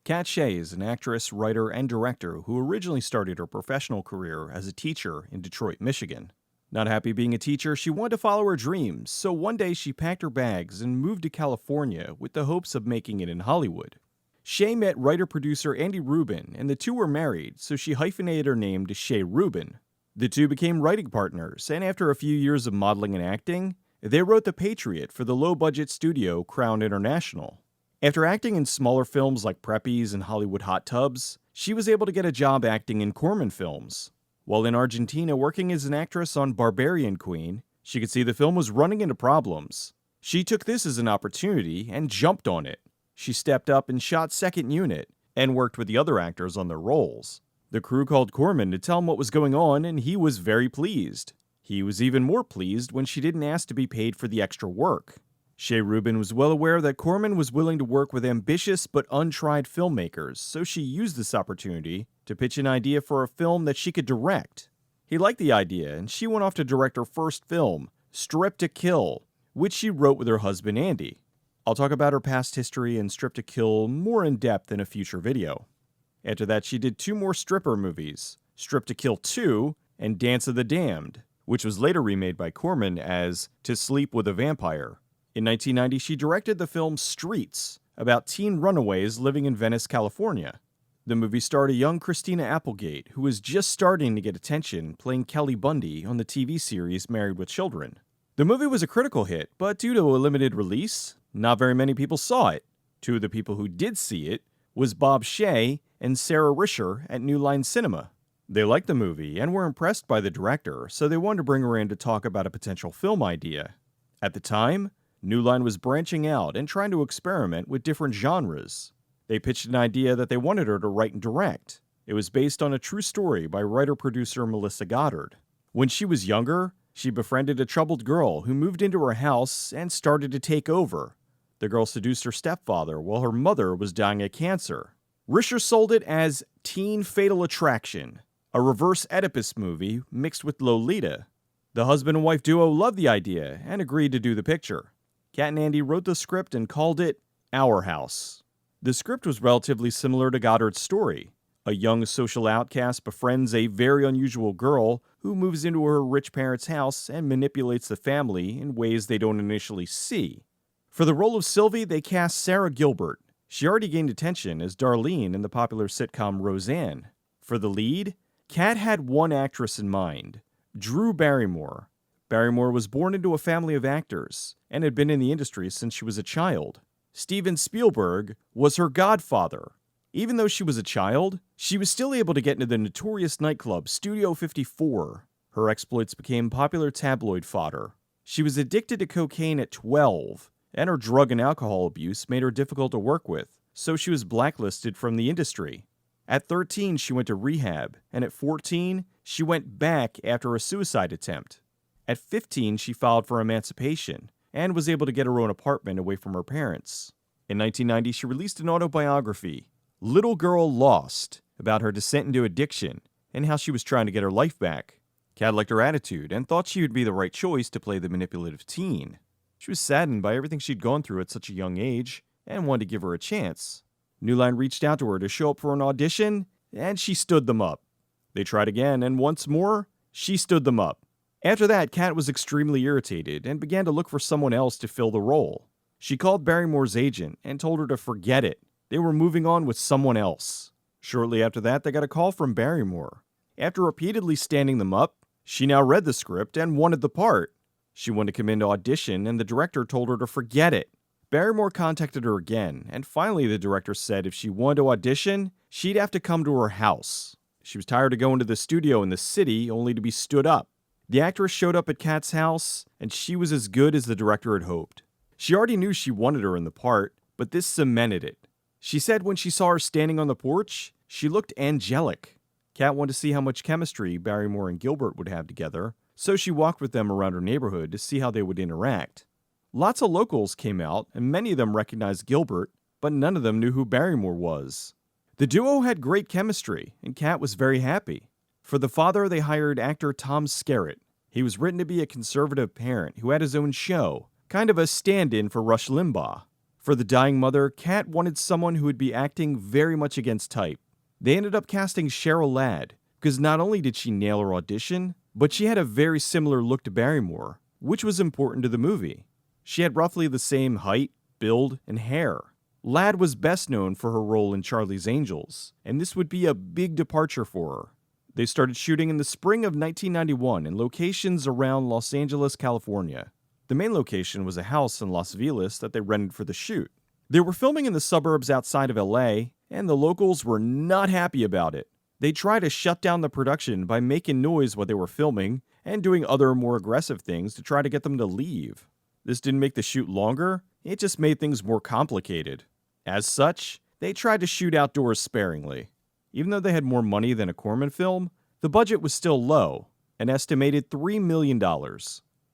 Katt Shea is an actress, writer, and director who originally started her professional career as a teacher in Detroit, Michigan. Not happy being a teacher, she wanted to follow her dreams, so one day she packed her bags and moved to California with the hopes of making it in Hollywood. Shea met writer-producer Andy Ruben, and the two were married, so she hyphenated her name to Shea Ruben. The two became writing partners, and after a few years of modeling and acting, they wrote The Patriot for the low-budget studio Crown International. After acting in smaller films like Preppies and Hollywood Hot Tubs, she was able to get a job acting in Corman films. While in Argentina working as an actress on Barbarian Queen, she could see the film was running into problems. She took this as an opportunity and jumped on it. She stepped up and shot second unit, and worked with the other actors on their roles. The crew called Corman to tell him what was going on, and he was very pleased. He was even more pleased when she didn't ask to be paid for the extra work. Shea Ruben was well aware that Corman was willing to work with ambitious but untried filmmakers, so she used this opportunity to pitch an idea for a film that she could direct. He liked the idea, and she went off to direct her first film, Strip to Kill, which she wrote with her husband Andy. I'll talk about her past history and Strip to Kill more in depth in a future video. After that, she did two more stripper movies, Strip to Kill 2 and Dance of the Damned, which was later remade by Corman as To Sleep with a Vampire. In 1990, she directed the film Streets, about teen runaways living in Venice, California. The movie starred a young Christina Applegate, who was just starting to get attention playing Kelly Bundy on the TV series Married with Children. The movie was a critical hit, but due to a limited release, not very many people saw it. Two of the people who did see it was Bob Shea and Sarah Risher at New Line Cinema. They liked the movie and were impressed by the director, so they wanted to bring her in to talk about a potential film idea. At the time, New Line was branching out and trying to experiment with different genres. They pitched an idea that they wanted her to write and direct. It was based on a true story by writer-producer Melissa Goddard. When she was younger, she befriended a troubled girl who moved into her house and started to take over. The girl seduced her stepfather while her mother was dying of cancer. Risher sold it as Teen Fatal Attraction, a reverse Oedipus movie mixed with Lolita. The husband and wife duo loved the idea and agreed to do the picture. Katt and Andy wrote the script and called it Our House. The script was relatively similar to Goddard's story. A young social outcast befriends a very unusual girl who moves into her rich parents' house and manipulates the family in ways they don't initially see. For the role of Sylvie, they cast Sarah Gilbert. She already gained attention as Darlene in the popular sitcom Roseanne. For the lead, Katt had one actress in mind, Drew Barrymore. Barrymore was born into a family of actors and had been in the industry since she was a child. Steven Spielberg was her godfather. Even though she was a child, she was still able to get into the notorious nightclub Studio 54. Her exploits became popular tabloid fodder. She was addicted to cocaine at 12, and her drug and alcohol abuse made her difficult to work with, so she was blacklisted from the industry. At 13, she went to rehab, and at 14, she went back after a suicide attempt. At 15, she filed for emancipation and was able to get her own apartment away from her parents. In 1990, she released an autobiography, Little Girl Lost, about her descent into addiction and how she was trying to get her life back. Katt liked her attitude and thought she would be the right choice to play the manipulative teen. She was saddened by everything she'd gone through at such a young age and wanted to give her a chance. New Line reached out to her to show up for an audition, and she stood them up. They tried again, and once more, she stood them up. After that, Katt was extremely irritated and began to look for someone else to fill the role. She called Barrymore's agent and told her to forget it. They were moving on with someone else. Shortly after that, they got a call from Barrymore. After repeatedly standing them up, she now read the script and wanted the part. She wanted to come in to audition, and the director told her to forget it. Barrymore contacted her again, and finally the director said if she wanted to audition, she'd have to come to her house. She was tired of going to the studio in the city only to be stood up. The actress showed up at Katt's house, and she was as good as the director had hoped. She already knew she wanted her in the part, but this cemented it. She said when she saw her standing on the porch, she looked angelic. Katt wanted to see how much chemistry Barrymore and Gilbert would have together, so she walked with them around her neighborhood to see how they would interact. Lots of locals came out, and many of them recognized Gilbert, but none of them knew who Barrymore was. The duo had great chemistry, and Katt was very happy. For the father, they hired actor Tom Skerritt. He was written to be a conservative parent who had his own show, kind of a stand-in for Rush Limbaugh. For the dying mother, Katt wanted someone who would be acting very much against type. They ended up casting Cheryl Ladd, because not only did she nail her audition, but she had a very similar look to Barrymore, which was important to the movie. She had roughly the same height, build, and hair. Ladd was best known for her role in Charlie's Angels, and this would be a big departure for her. They started shooting in the spring of 1991 in locations around Los Angeles, California. The main location was a house in Los Feliz that they rented for the shoot. They were filming in the suburbs outside of LA, and the locals were not happy about it. They tried to shut down the production by making noise while they were filming and doing other more aggressive things to try to get them to leave. This didn't make the shoot longer, it just made things more complicated. As such, they tried to shoot outdoors sparingly. Even though they had more money than a Corman film, the budget was still low, an estimated $3 million.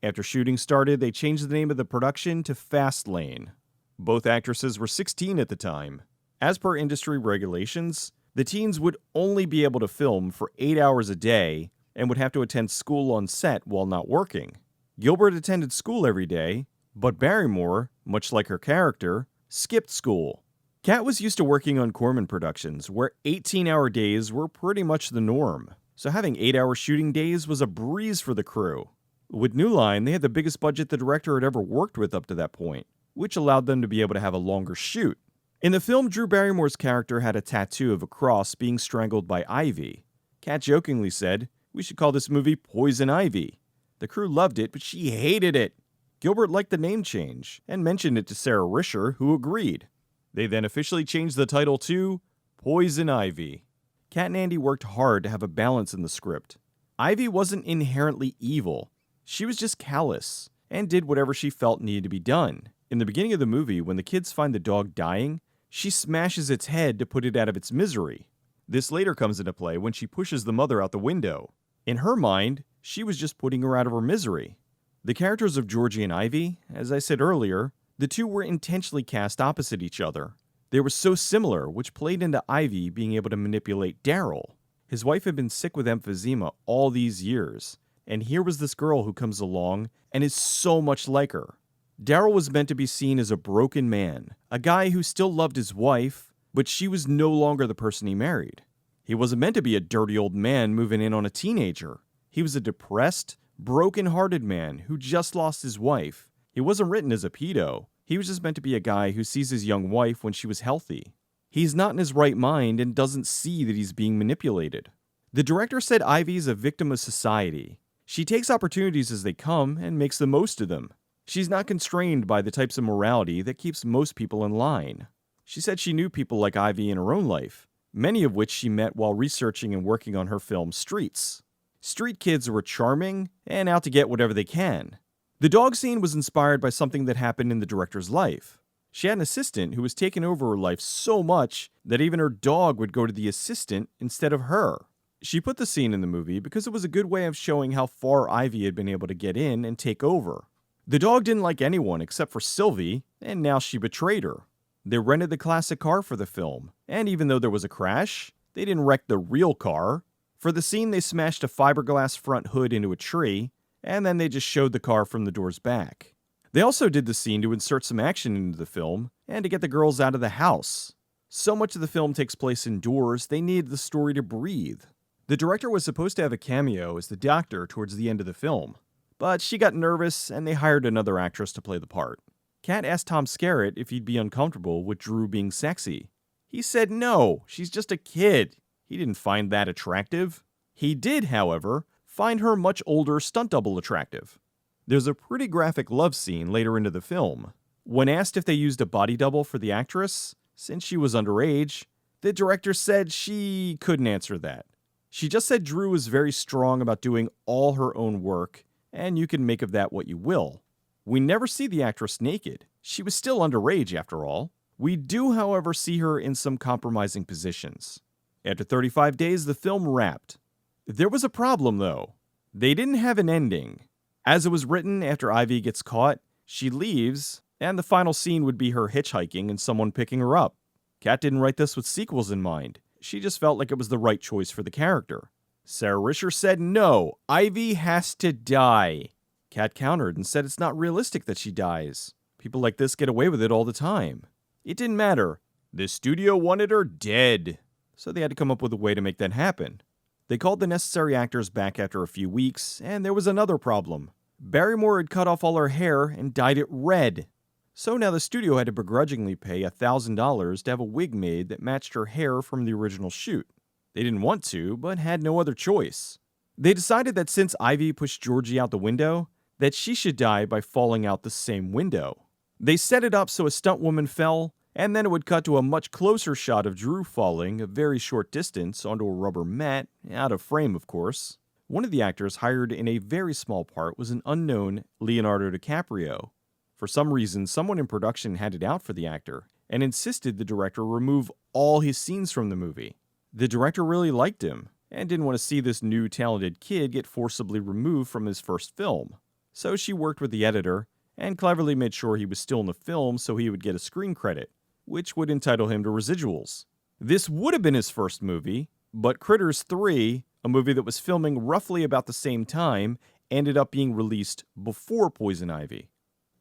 After shooting started, they changed the name of the production to Fast Lane. Both actresses were 16 at the time. As per industry regulations, the teens would only be able to film for 8 hours a day and would have to attend school on set while not working. Gilbert attended school every day, but Barrymore, much like her character, skipped school. Katt was used to working on Corman productions, where 18-hour days were pretty much the norm, so having 8-hour shooting days was a breeze for the crew. With New Line, they had the biggest budget the director had ever worked with up to that point, which allowed them to be able to have a longer shoot. In the film, Drew Barrymore's character had a tattoo of a cross being strangled by Ivy. Katt jokingly said, "We should call this movie Poison Ivy." The crew loved it, but she hated it. Gilbert liked the name change, and mentioned it to Sarah Risher, who agreed. They then officially changed the title to Poison Ivy. Katt and Andy worked hard to have a balance in the script. Ivy wasn't inherently evil. She was just callous, and did whatever she felt needed to be done. In the beginning of the movie, when the kids find the dog dying, she smashes its head to put it out of its misery. This later comes into play when she pushes the mother out the window. In her mind, she was just putting her out of her misery. The characters of Georgie and Ivy, as I said earlier, the two were intentionally cast opposite each other. They were so similar, which played into Ivy being able to manipulate Daryl. His wife had been sick with emphysema all these years, and here was this girl who comes along and is so much like her. Daryl was meant to be seen as a broken man, a guy who still loved his wife, but she was no longer the person he married. He wasn't meant to be a dirty old man moving in on a teenager. He was a depressed, broken-hearted man who just lost his wife. He wasn't written as a pedo. He was just meant to be a guy who sees his young wife when she was healthy. He's not in his right mind and doesn't see that he's being manipulated. The director said Ivy's a victim of society. She takes opportunities as they come and makes the most of them. She's not constrained by the types of morality that keeps most people in line. She said she knew people like Ivy in her own life, many of which she met while researching and working on her film Streets. Street kids were charming and out to get whatever they can. The dog scene was inspired by something that happened in the director's life. She had an assistant who was taking over her life so much that even her dog would go to the assistant instead of her. She put the scene in the movie because it was a good way of showing how far Ivy had been able to get in and take over. The dog didn't like anyone except for Sylvie, and now she betrayed her. They rented the classic car for the film, and even though there was a crash, they didn't wreck the real car. For the scene, they smashed a fiberglass front hood into a tree, and then they just showed the car from the doors back. They also did the scene to insert some action into the film, and to get the girls out of the house. So much of the film takes place indoors, they needed the story to breathe. The director was supposed to have a cameo as the doctor towards the end of the film, but she got nervous and they hired another actress to play the part. Katt asked Tom Skerritt if he'd be uncomfortable with Drew being sexy. He said no, she's just a kid. He didn't find that attractive. He did, however, find her much older stunt double attractive. There's a pretty graphic love scene later into the film. When asked if they used a body double for the actress, since she was underage, the director said she couldn't answer that. She just said Drew was very strong about doing all her own work, and you can make of that what you will. We never see the actress naked. She was still underage after all. We do, however, see her in some compromising positions. After 35 days, the film wrapped. There was a problem, though. They didn't have an ending. As it was written, after Ivy gets caught, she leaves, and the final scene would be her hitchhiking and someone picking her up. Katt didn't write this with sequels in mind. She just felt like it was the right choice for the character. Sarah Risher said no, Ivy has to die. Katt countered and said it's not realistic that she dies. People like this get away with it all the time. It didn't matter. The studio wanted her dead. So they had to come up with a way to make that happen. They called the necessary actors back after a few weeks, and there was another problem. Barrymore had cut off all her hair and dyed it red. So now the studio had to begrudgingly pay $1,000 to have a wig made that matched her hair from the original shoot. They didn't want to, but had no other choice. They decided that since Ivy pushed Georgie out the window, that she should die by falling out the same window. They set it up so a stunt woman fell, and then it would cut to a much closer shot of Drew falling a very short distance onto a rubber mat, out of frame of course. One of the actors hired in a very small part was an unknown Leonardo DiCaprio. For some reason, someone in production had it out for the actor, and insisted the director remove all his scenes from the movie. The director really liked him, and didn't want to see this new talented kid get forcibly removed from his first film. So she worked with the editor, and cleverly made sure he was still in the film so he would get a screen credit, which would entitle him to residuals. This would have been his first movie, but Critters 3, a movie that was filming roughly about the same time, ended up being released before Poison Ivy.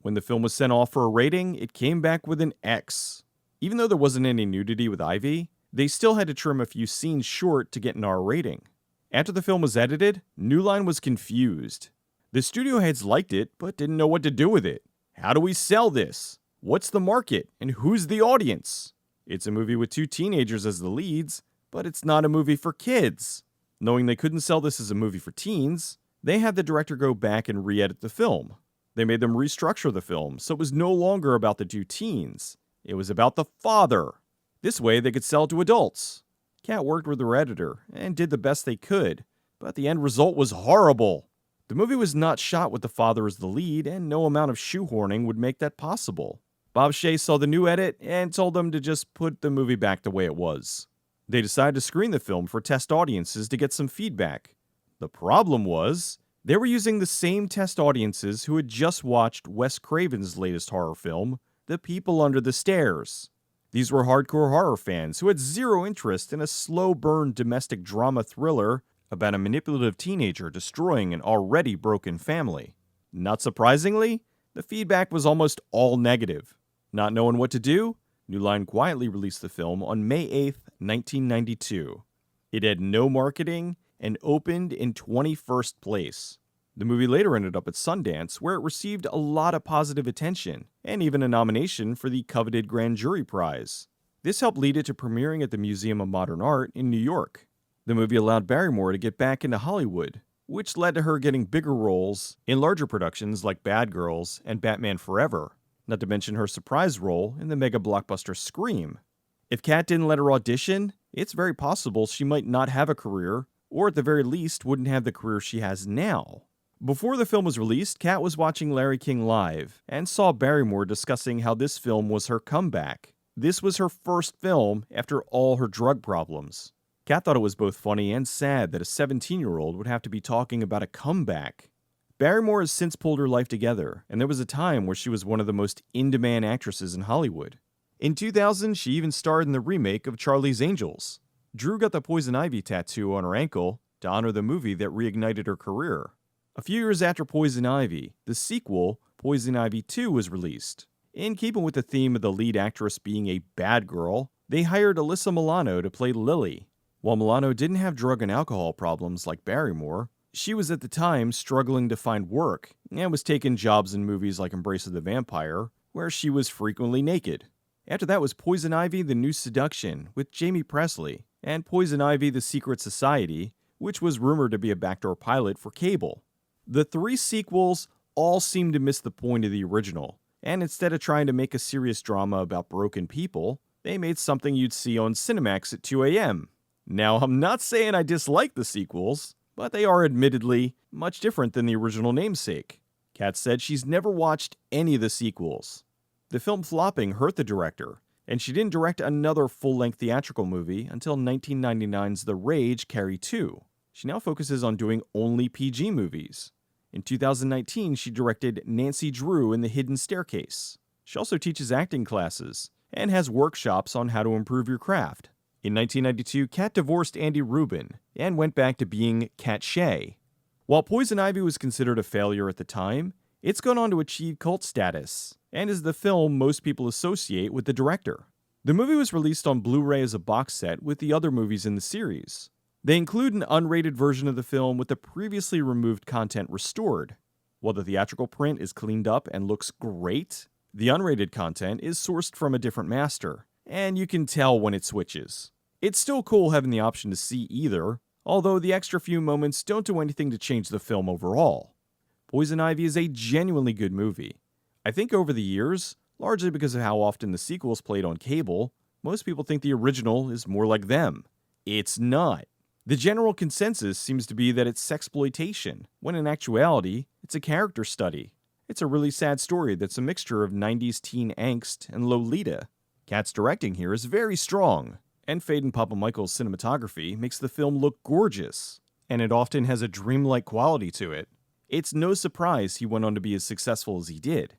When the film was sent off for a rating, it came back with an X. Even though there wasn't any nudity with Ivy, they still had to trim a few scenes short to get an R rating. After the film was edited, New Line was confused. The studio heads liked it, but didn't know what to do with it. How do we sell this? What's the market? And who's the audience? It's a movie with two teenagers as the leads, but it's not a movie for kids. Knowing they couldn't sell this as a movie for teens, they had the director go back and re-edit the film. They made them restructure the film, so it was no longer about the two teens. It was about the father. This way they could sell to adults. Katt worked with their editor, and did the best they could, but the end result was horrible. The movie was not shot with the father as the lead, and no amount of shoehorning would make that possible. Bob Shea saw the new edit, and told them to just put the movie back the way it was. They decided to screen the film for test audiences to get some feedback. The problem was, they were using the same test audiences who had just watched Wes Craven's latest horror film, The People Under the Stairs. These were hardcore horror fans who had zero interest in a slow-burn domestic drama thriller about a manipulative teenager destroying an already broken family. Not surprisingly, the feedback was almost all negative. Not knowing what to do, New Line quietly released the film on May 8th, 1992. It had no marketing and opened in 21st place. The movie later ended up at Sundance, where it received a lot of positive attention, and even a nomination for the coveted Grand Jury Prize. This helped lead it to premiering at the Museum of Modern Art in New York. The movie allowed Barrymore to get back into Hollywood, which led to her getting bigger roles in larger productions like Bad Girls and Batman Forever, not to mention her surprise role in the mega blockbuster Scream. If Katt didn't let her audition, it's very possible she might not have a career, or at the very least wouldn't have the career she has now. Before the film was released, Katt was watching Larry King Live, and saw Barrymore discussing how this film was her comeback. This was her first film after all her drug problems. Katt thought it was both funny and sad that a 17-year-old would have to be talking about a comeback. Barrymore has since pulled her life together, and there was a time where she was one of the most in-demand actresses in Hollywood. In 2000, she even starred in the remake of Charlie's Angels. Drew got the Poison Ivy tattoo on her ankle to honor the movie that reignited her career. A few years after Poison Ivy, the sequel, Poison Ivy 2, was released. In keeping with the theme of the lead actress being a bad girl, they hired Alyssa Milano to play Lily. While Milano didn't have drug and alcohol problems like Barrymore, she was at the time struggling to find work, and was taking jobs in movies like Embrace of the Vampire, where she was frequently naked. After that was Poison Ivy: The New Seduction with Jamie Presley, and Poison Ivy: The Secret Society, which was rumored to be a backdoor pilot for cable. The three sequels all seemed to miss the point of the original, and instead of trying to make a serious drama about broken people, they made something you'd see on Cinemax at 2 a.m. Now, I'm not saying I dislike the sequels, but they are admittedly much different than the original namesake. Katt said she's never watched any of the sequels. The film flopping hurt the director, and she didn't direct another full-length theatrical movie until 1999's The Rage Carrie 2. She now focuses on doing only PG movies. In 2019, she directed Nancy Drew in The Hidden Staircase. She also teaches acting classes, and has workshops on how to improve your craft. In 1992, Katt divorced Andy Ruben, and went back to being Katt Shea. While Poison Ivy was considered a failure at the time, it's gone on to achieve cult status. and is the film most people associate with the director. The movie was released on Blu-ray as a box set with the other movies in the series. They include an unrated version of the film with the previously removed content restored. While the theatrical print is cleaned up and looks great, the unrated content is sourced from a different master, and you can tell when it switches. It's still cool having the option to see either, although the extra few moments don't do anything to change the film overall. Poison Ivy is a genuinely good movie. I think over the years, largely because of how often the sequels played on cable, most people think the original is more like them. It's not. The general consensus seems to be that it's sexploitation, when in actuality, it's a character study. It's a really sad story that's a mixture of 90s teen angst and Lolita. Katt's directing here is very strong, and Faden Papamichael's cinematography makes the film look gorgeous, and it often has a dreamlike quality to it. It's no surprise he went on to be as successful as he did.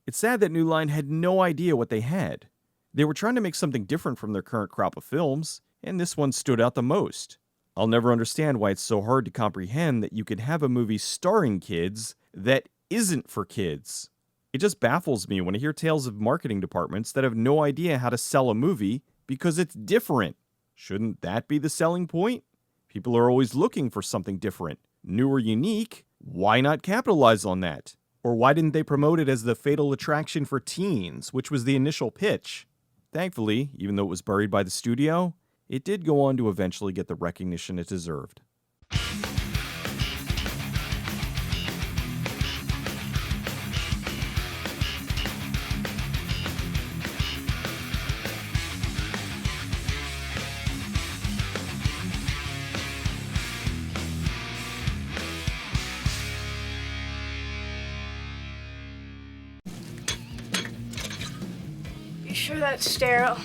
It's sad that New Line had no idea what they had. They were trying to make something different from their current crop of films, and this one stood out the most. I'll never understand why it's so hard to comprehend that you could have a movie starring kids that isn't for kids. It just baffles me when I hear tales of marketing departments that have no idea how to sell a movie because it's different. Shouldn't that be the selling point? People are always looking for something different, new or unique. Why not capitalize on that? Or why didn't they promote it as the fatal attraction for teens, which was the initial pitch? Thankfully, even though it was buried by the studio, it did go on to eventually get the recognition it deserved. You sure that's sterile?